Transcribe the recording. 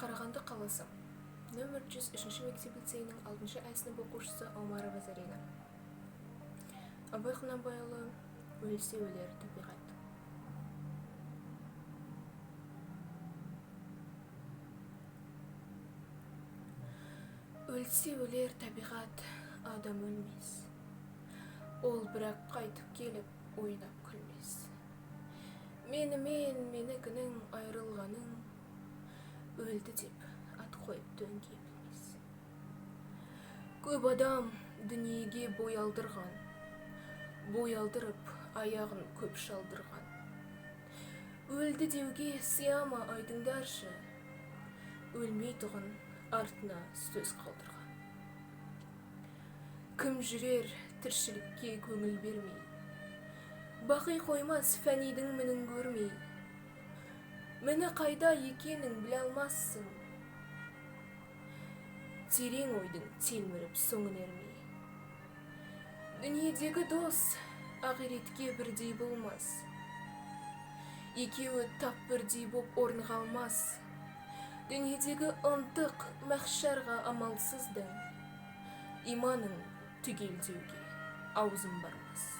Қарағанды қаласы. Нөмір 103 мектеп лицейінің 6 А сынып оқушысы Омарова Зарина. Абай Құнанбайұлы өлсе өлер табиғат. Өлсе өлер табиғат, адам өлмес. Ол бірақ қайтып келіп, ойнап күлмес. Менікінің айырылғаның, өлді деп ат қойып дөңге білмес. Көп адам дүниеге бой алдырған, бой алдырып аяғын көп шалдырған. Өлді деуге сияма айтыңдаршы, өлмей тұғын артына сөз қалдырған. Кім жүрер тіршілікке көңіл бермей, бақи қоймас фәнидің мінін көрмей. Міні қайда екенін біле алмассың, терең ойдың телміріп соңын ермей. Дүниедегі дос ақиретке бірдей болмас, екеуі тап бірдей боп орныға алмас. Дүниедегі ынтық мәхшарға амалсыздың, иманың түгелдеуге аузын бармас.